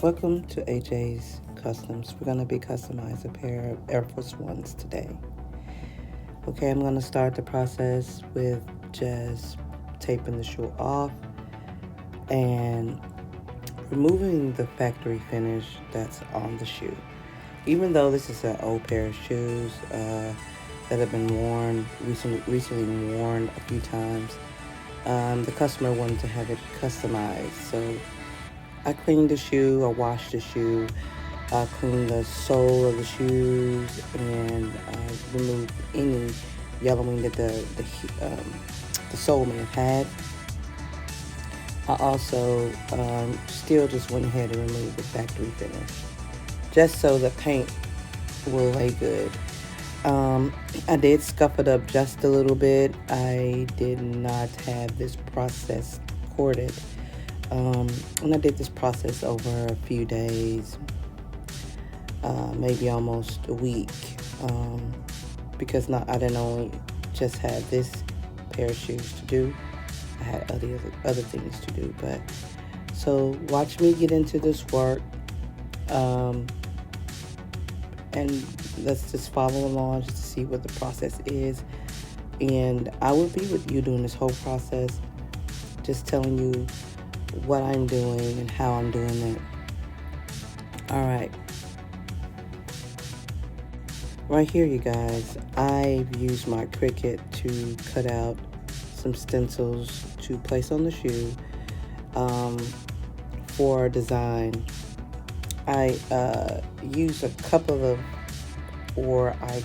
Welcome to AHC CUSTOMZ. We're going to be customizing a pair of Air Force Ones today. Okay, I'm going to start the process with just taping the shoe off and removing the factory finish that's on the shoe. Even though this is an old pair of shoes that have been worn, recently worn a few times, the customer wanted to have it customized. So I cleaned the shoe, I washed the shoe, I cleaned the sole of the shoes, and removed any yellowing that the sole may have had. I also still just went ahead and removed the factory finish, just so the paint will lay good. I did scuff it up just a little bit. I did not have this process corded. And I did this process over a few days, maybe almost a week, because I didn't only just have this pair of shoes to do. I had other things to do. But so watch me get into this work, and let's just follow along just to see what the process is. And I will be with you during this whole process, just telling you what I'm doing and how I'm doing it. Alright. Right here, you guys, I've used my Cricut to cut out some stencils to place on the shoe for design. I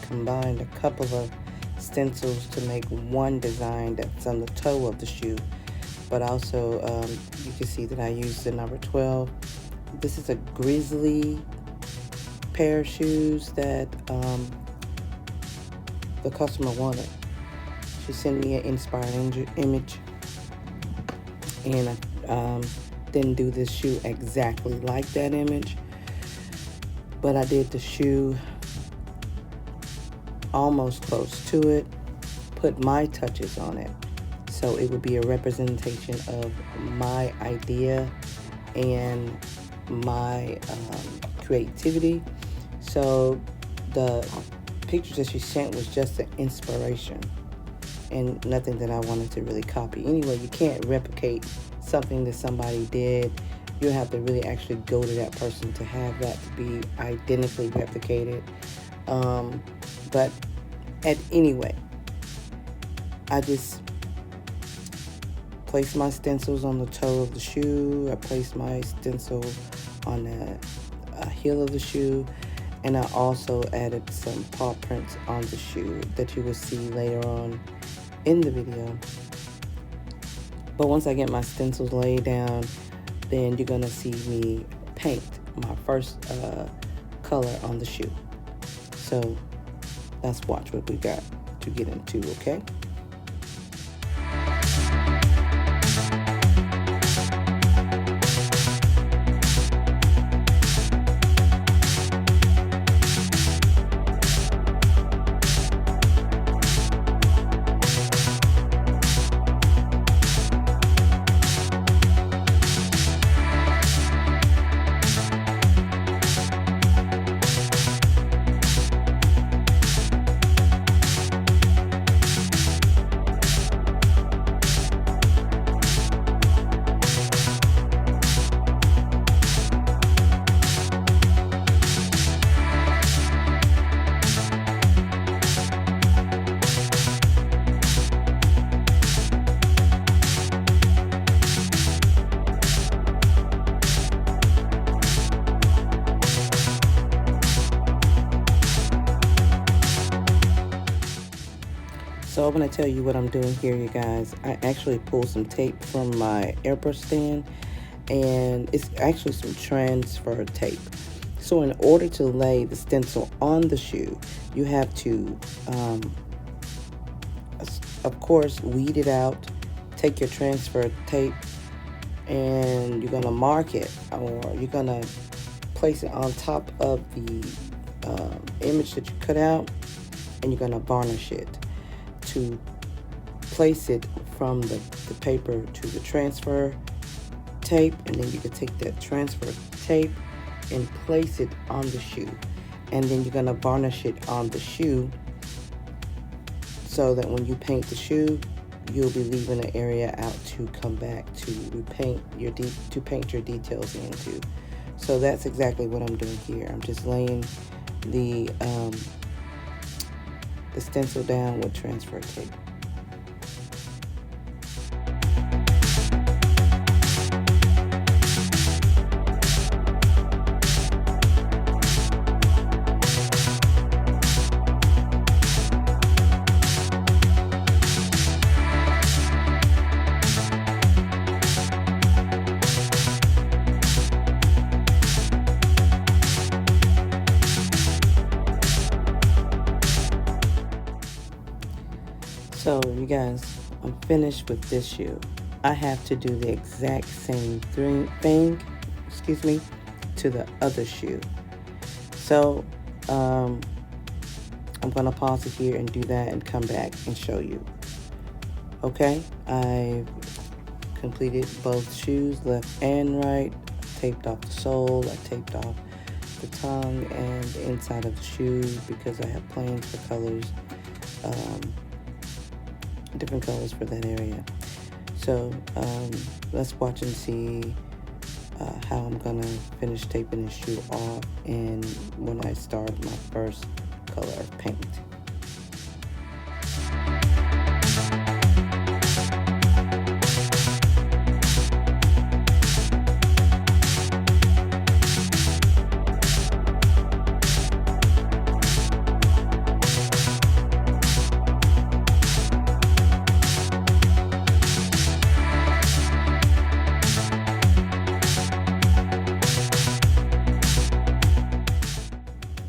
combined a couple of stencils to make one design that's on the toe of the shoe. But also, you can see that I used the number 12. This is a Grizzly pair of shoes that the customer wanted. She sent me an inspired image, and I didn't do this shoe exactly like that image, but I did the shoe almost close to it, put my touches on it. So it would be a representation of my idea and my creativity. So the pictures that she sent was just an inspiration and nothing that I wanted to really copy. Anyway, you can't replicate something that somebody did. You have to really actually go to that person to have that to be identically replicated. But anyway, I just placed my stencils on the toe of the shoe. I placed my stencil on the heel of the shoe, and I also added some paw prints on the shoe that you will see later on in the video. But once I get my stencils laid down, then you're gonna see me paint my first color on the shoe. So let's watch what we got to get into, okay? So I'm going to tell you what I'm doing here, you guys. I actually pulled some tape from my airbrush stand, and it's actually some transfer tape. So in order to lay the stencil on the shoe, you have to, of course, weed it out, take your transfer tape, and you're going to mark it, or you're going to place it on top of the image that you cut out, and you're going to varnish it to place it from the paper to the transfer tape. And then you can take that transfer tape and place it on the shoe, and then you're going to varnish it on the shoe so that when you paint the shoe, you'll be leaving an area out to come back to paint your details into. So that's exactly what I'm doing here. I'm just laying the stencil down with transfer tape. So you guys, I'm finished with this shoe. I have to do the exact same thing, to the other shoe. So I'm gonna pause it here and do that and come back and show you. Okay, I completed both shoes, left and right. I taped off the sole, I taped off the tongue and the inside of the shoe because I have plans for colors. Different colors for that area. So let's watch and see how I'm gonna finish taping this shoe off and when I start my first color of paint.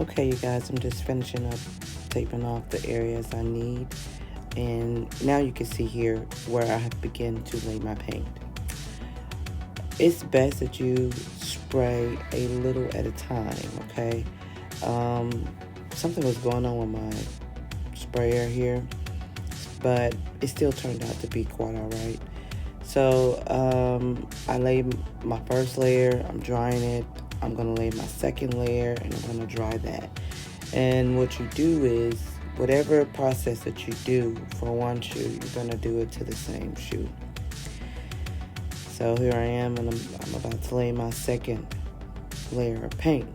Okay, you guys, I'm just finishing up taping off the areas I need, and now you can see here where I have begun to lay my paint. It's best that you spray a little at a time, okay? Something was going on with my sprayer here, but it still turned out to be quite all right. So I laid my first layer, I'm drying it. I'm gonna lay my second layer and I'm gonna dry that. And what you do is, whatever process that you do for one shoe, you're gonna do it to the same shoe. So here I am, and I'm about to lay my second layer of paint.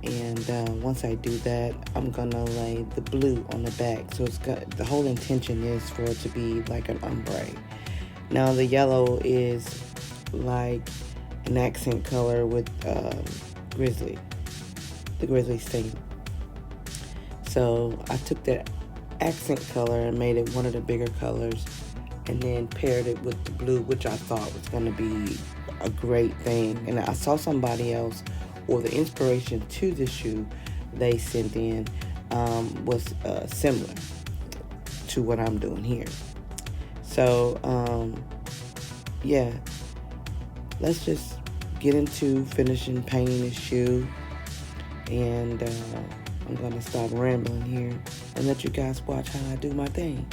And once I do that, I'm gonna lay the blue on the back. So the whole intention is for it to be like an ombre. Now the yellow is like an accent color with the Grizzlies theme. So I took that accent color and made it one of the bigger colors, and then paired it with the blue, which I thought was going to be a great thing. And I saw somebody else, or the inspiration to the shoe they sent in was similar to what I'm doing here. So yeah, let's just get into finishing painting this shoe, and I'm gonna stop rambling here and let you guys watch how I do my thing.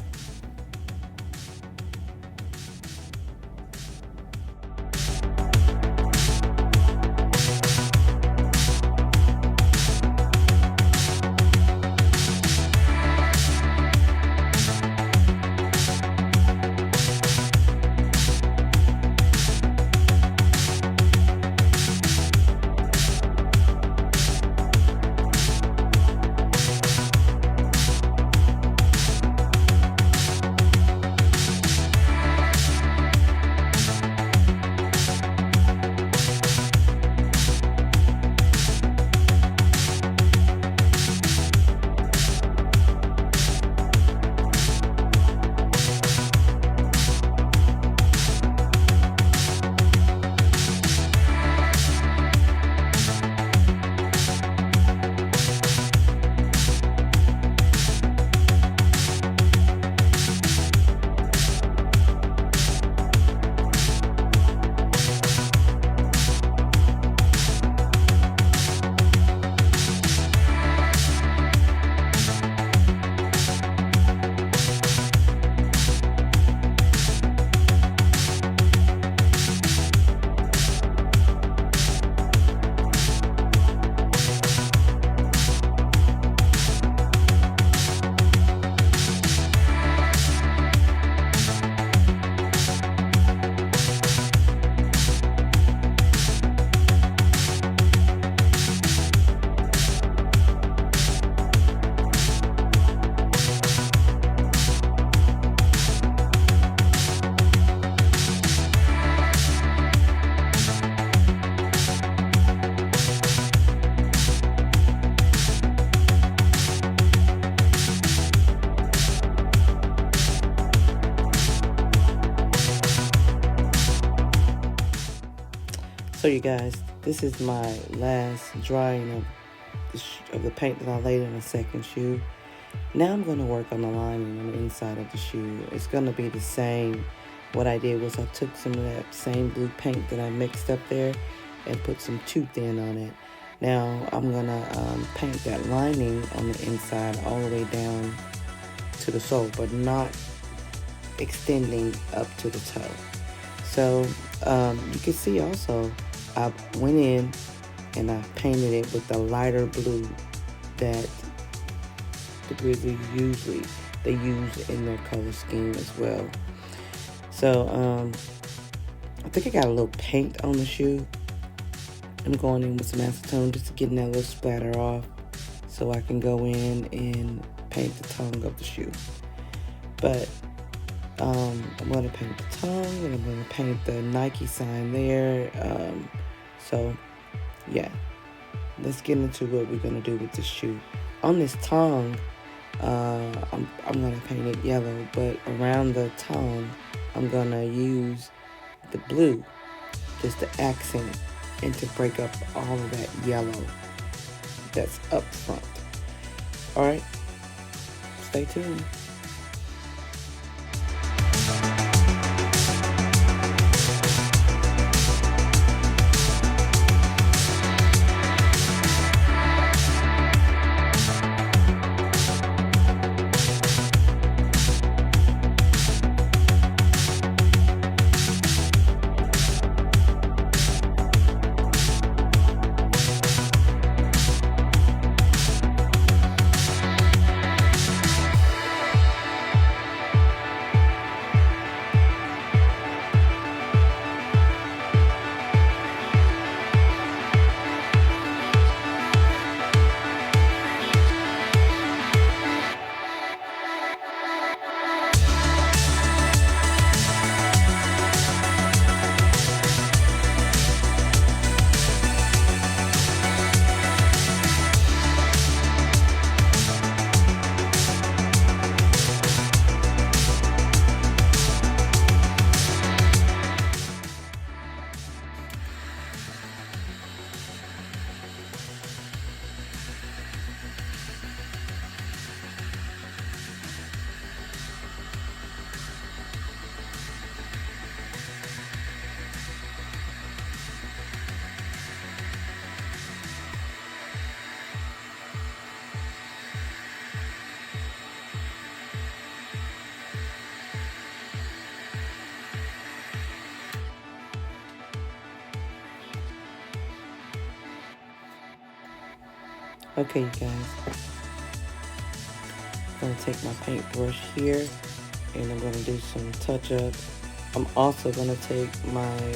you guys, this is my last drying of the paint that I laid in the second shoe. Now I'm going to work on the lining on the inside of the shoe. It's going to be the same. What I did was I took some of that same blue paint that I mixed up there and put some too thin on it. Now I'm going to paint that lining on the inside all the way down to the sole, but not extending up to the toe. So you can see also I went in and I painted it with the lighter blue that the Grizzlies usually they use in their color scheme as well. So I think I got a little paint on the shoe. I'm going in with some acetone just to get that little splatter off so I can go in and paint the tongue of the shoe. But I'm going to paint the tongue and I'm going to paint the Nike sign there. So yeah, let's get into what we're going to do with this shoe. On this tongue, I'm going to paint it yellow, but around the tongue, I'm going to use the blue just to accent and to break up all of that yellow that's up front. All right, stay tuned. Okay, you guys, I'm going to take my paintbrush here and I'm going to do some touch-up. I'm also going to take my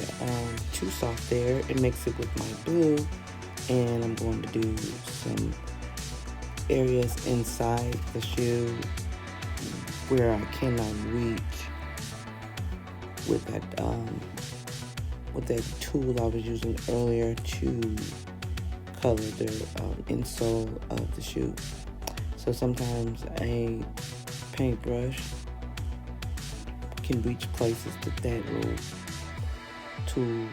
Too Soft there and mix it with my blue, and I'm going to do some areas inside the shoe where I cannot reach with that tool I was using earlier to color the insole of the shoe. So sometimes a paintbrush can reach places that little tool.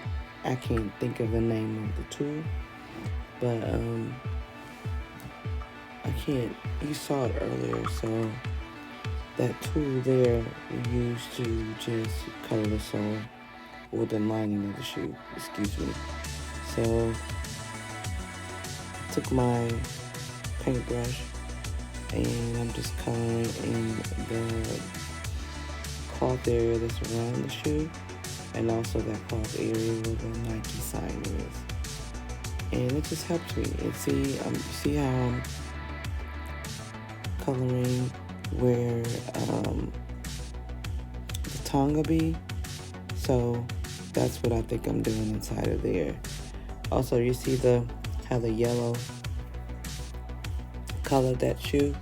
I can't think of the name of the tool, but I can't. You saw it earlier, so that tool there we use to just color the sole or the lining of the shoe. Excuse me. So took my paintbrush and I'm just coloring in the cloth area that's around the shoe and also that cloth area where the Nike sign is. And it just helps me. And see how I'm coloring where the tongue will be? So that's what I think I'm doing inside of there. Also, you see how the yellow colored that shoe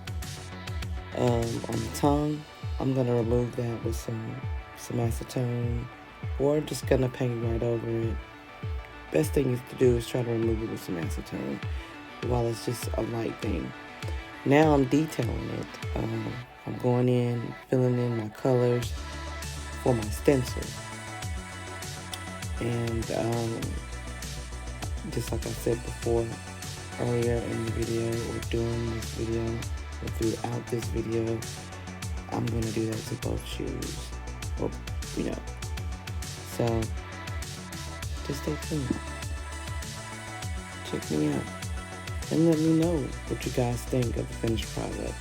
on the tongue. I'm gonna remove that with some acetone, or I'm just gonna paint right over it. Best thing is to do is try to remove it with some acetone while it's just a light thing. Now I'm detailing it. I'm going in, filling in my colors for my stencil. And just like I said before, earlier in the video, or during this video, or throughout this video, I'm going to do that to both shoes, or, so just stay tuned. Check me out and let me know what you guys think of the finished product.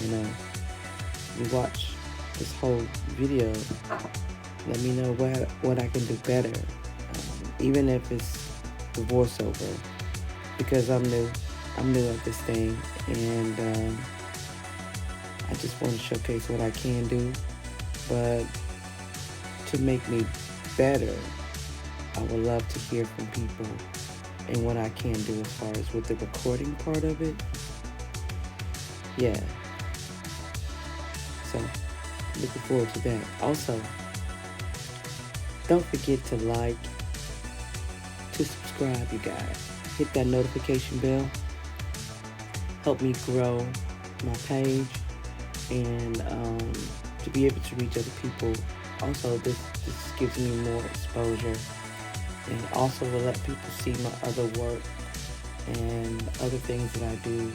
You watch this whole video, let me know what I can do better, even if it's the voiceover, because I'm new at this thing, and I just want to showcase what I can do. But to make me better, I would love to hear from people and what I can do as far as with the recording part of it. Yeah. So, looking forward to that. Also, don't forget to like, to subscribe, you guys. Hit that notification bell. Help me grow my page, and to be able to reach other people. Also, this gives me more exposure, and also will let people see my other work and other things that I do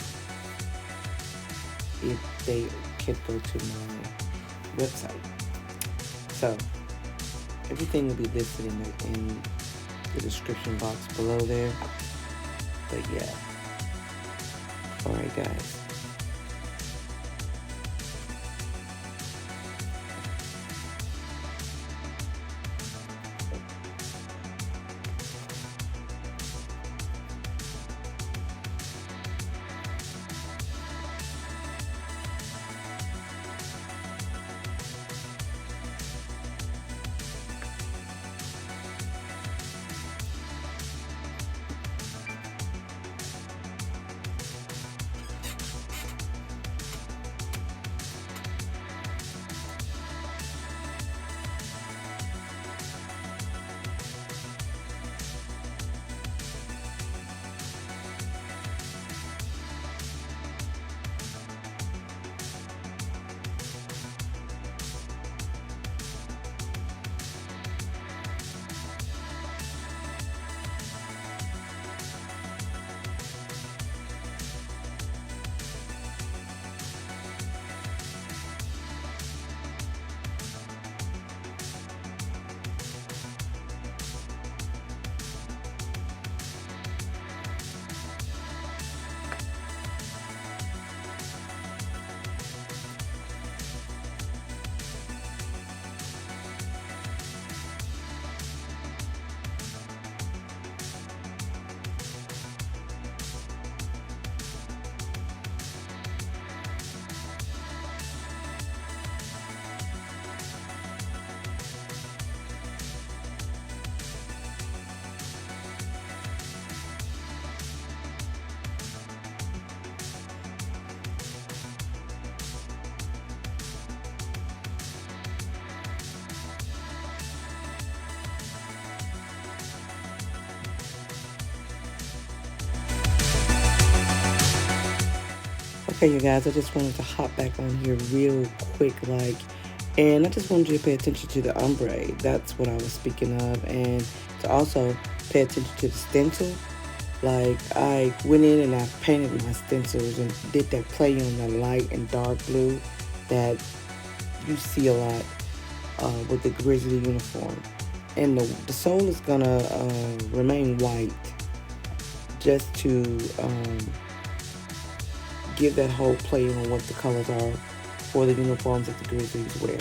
if they could go to my website. So everything will be listed in the description box below there. But yeah, alright guys. Okay, you guys, I just wanted to hop back on here real quick, and I just wanted you to pay attention to the ombre. That's what I was speaking of, and to also pay attention to the stencil. I went in and I painted my stencils and did that play on the light and dark blue that you see a lot with the Grizzly uniform. And the sole is gonna remain white, just to give that whole play on what the colors are for the uniforms that the Grizzlies wear.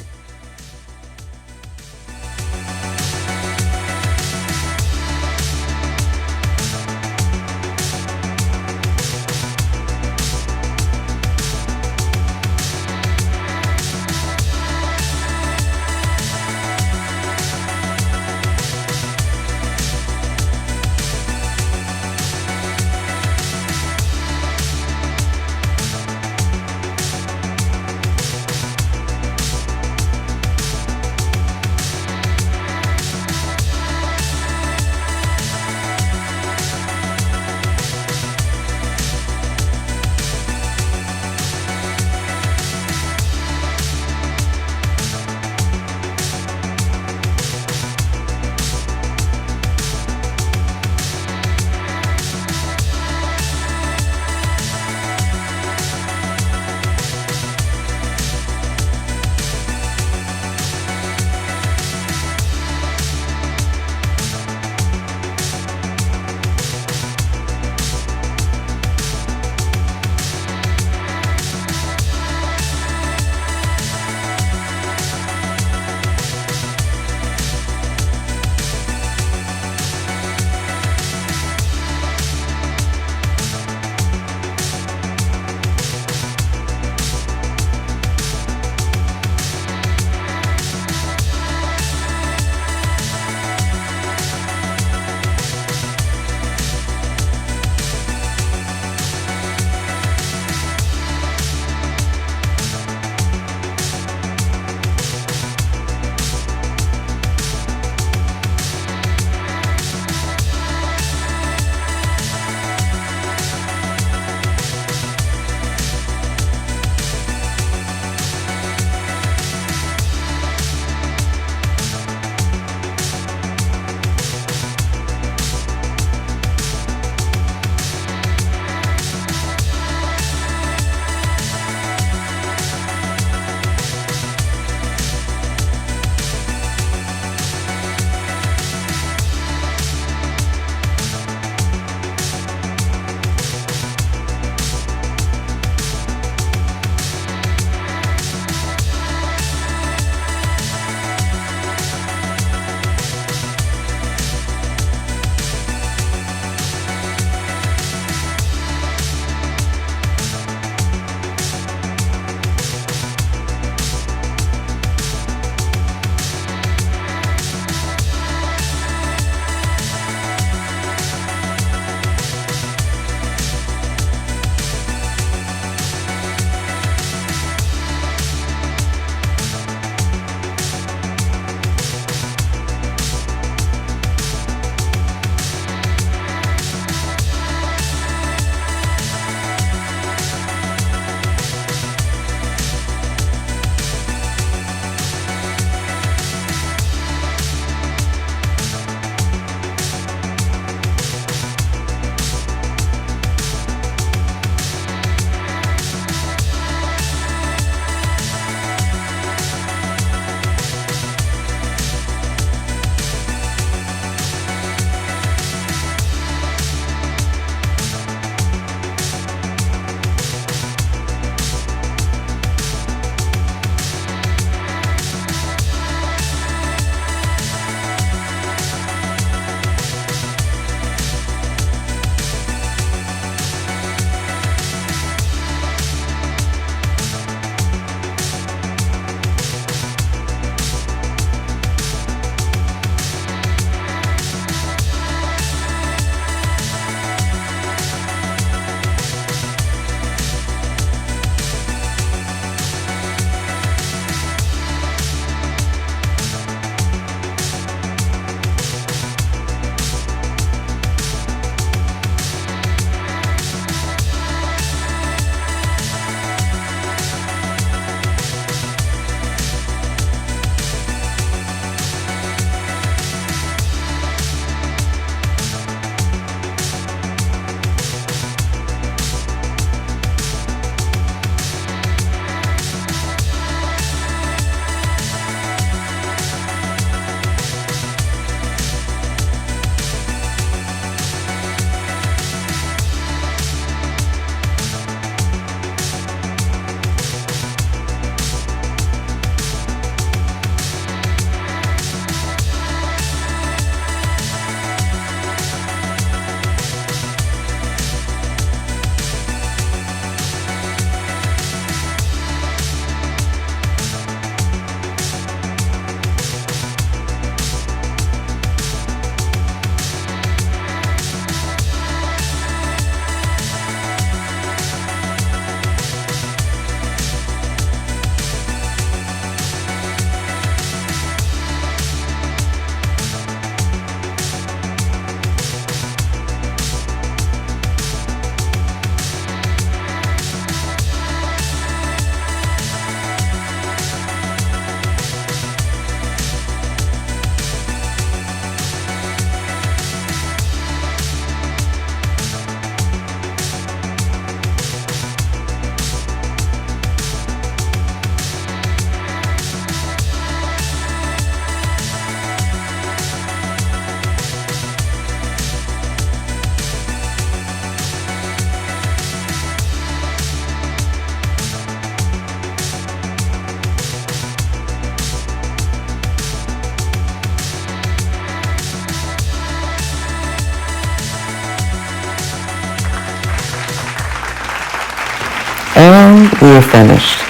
we are finished.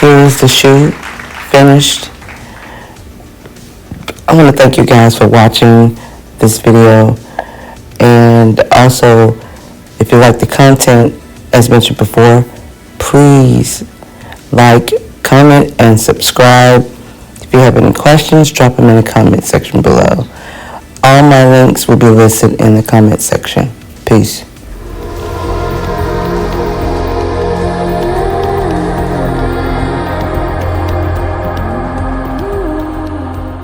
Here is the shoe finished. I want to thank you guys for watching this video, and also if you like the content as mentioned before, please like, comment, and subscribe. If you have any questions, drop them in the comment section below. All my links will be listed in the comment section. Peace.